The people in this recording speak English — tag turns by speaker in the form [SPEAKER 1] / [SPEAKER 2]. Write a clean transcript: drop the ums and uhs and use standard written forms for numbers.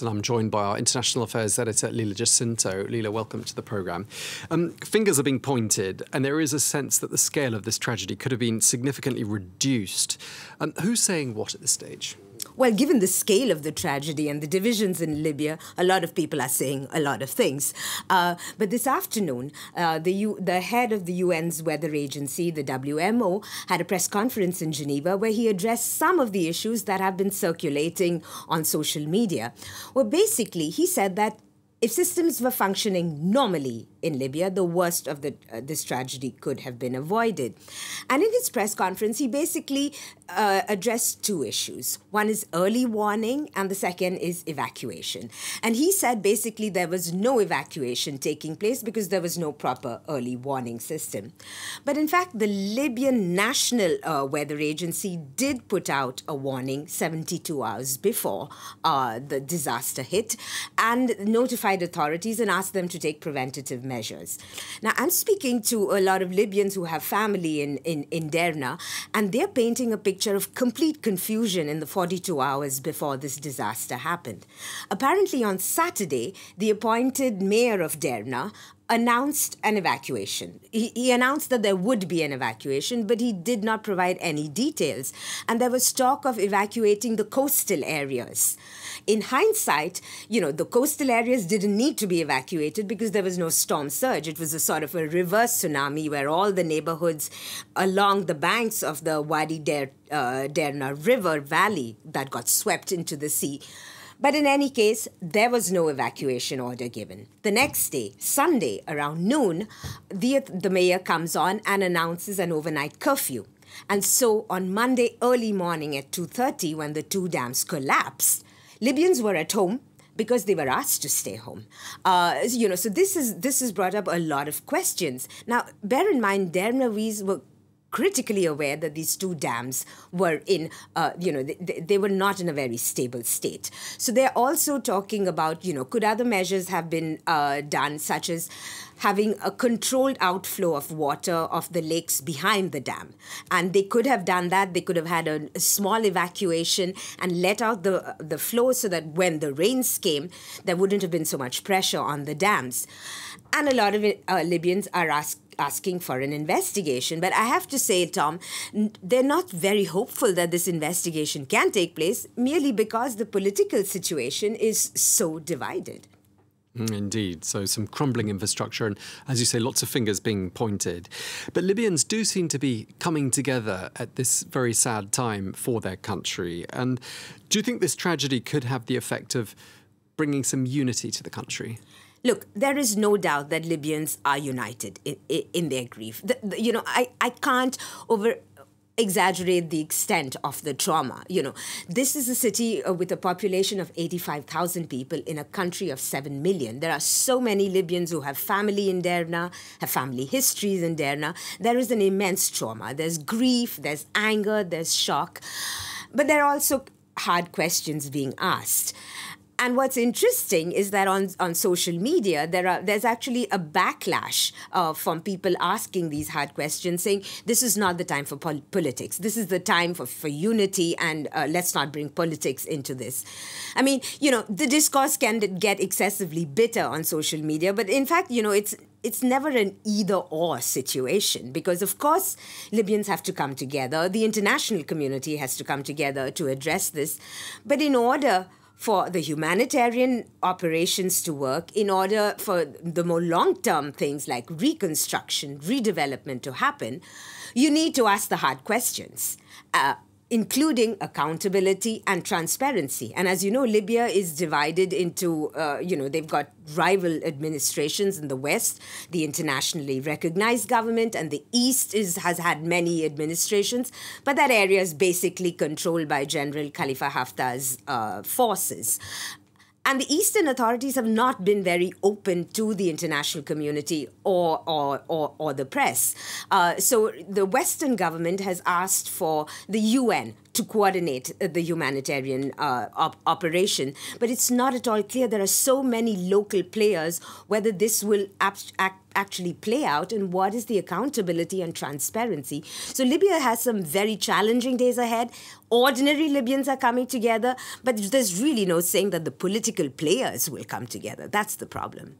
[SPEAKER 1] And I'm joined by our International Affairs Editor, Leela Jacinto. Leela, welcome to the programme. Fingers are being pointed, and there is a sense that the scale of this tragedy could have been significantly reduced. Who's saying what at this stage?
[SPEAKER 2] Well, given the scale of the tragedy and the divisions in Libya, a lot of people are saying a lot of things. But this afternoon, the head of the UN's weather agency, the WMO, had a press conference in Geneva where he addressed some of the issues that have been circulating on social media. Well, basically, he said that if systems were functioning normally in Libya, the worst of this tragedy could have been avoided. And in his press conference, he basically addressed two issues. One is early warning, and the second is evacuation. And he said basically there was no evacuation taking place because there was no proper early warning system. But in fact, the Libyan National Weather Agency did put out a warning 72 hours before the disaster hit and notified authorities and asked them to take preventative measures. Now, I'm speaking to a lot of Libyans who have family in Derna, and they're painting a picture of complete confusion in the 42 hours before this disaster happened. Apparently, on Saturday, the appointed mayor of Derna announced an evacuation. He announced that there would be an evacuation, but he did not provide any details. And there was talk of evacuating the coastal areas. In hindsight, the coastal areas didn't need to be evacuated because there was no storm surge. It was a sort of a reverse tsunami where all the neighborhoods along the banks of the Wadi Derna River Valley that got swept into the sea. But in any case, there was no evacuation order given. The next day, Sunday, around noon, the mayor comes on and announces an overnight curfew. And so on Monday early morning at 2:30, when the two dams collapsed, Libyans were at home because they were asked to stay home. So this has brought up a lot of questions. Now, bear in mind, Dernavis were critically aware that these two dams were in, they were not in a very stable state. So they're also talking about, could other measures have been done, such as having a controlled outflow of water of the lakes behind the dam. And they could have done that. They could have had a small evacuation and let out the flow so that when the rains came, there wouldn't have been so much pressure on the dams. And a lot of Libyans are asking for an investigation. But I have to say, Tom, they're not very hopeful that this investigation can take place merely because the political situation is so divided.
[SPEAKER 1] Indeed. So some crumbling infrastructure and, as you say, lots of fingers being pointed. But Libyans do seem to be coming together at this very sad time for their country. And do you think this tragedy could have the effect of bringing some unity to the country?
[SPEAKER 2] Look, there is no doubt that Libyans are united in their grief. I can't exaggerate the extent of the trauma. This is a city with a population of 85,000 people in a country of 7 million. There are so many Libyans who have family in Derna, have family histories in Derna. There is an immense trauma. There's grief, there's anger, there's shock. But there are also hard questions being asked. And what's interesting is that on social media, there's actually a backlash from people asking these hard questions, saying this is not the time for politics. This is the time for unity, and let's not bring politics into this. I mean, the discourse can get excessively bitter on social media, but in fact, it's never an either-or situation because, of course, Libyans have to come together. The international community has to come together to address this. But in order for the humanitarian operations to work, in order for the more long-term things like reconstruction, redevelopment to happen, you need to ask the hard questions, including accountability and transparency. And as you know, Libya is divided into, they've got rival administrations in the West, the internationally recognized government, and the East has had many administrations, but that area is basically controlled by General Khalifa Haftar's forces. And the Eastern authorities have not been very open to the international community or the press. So the Western government has asked for the UN to coordinate the humanitarian operation. But it's not at all clear. There are so many local players, whether this will actually play out and what is the accountability and transparency. So Libya has some very challenging days ahead. Ordinary Libyans are coming together, but there's really no saying that the political players will come together. That's the problem.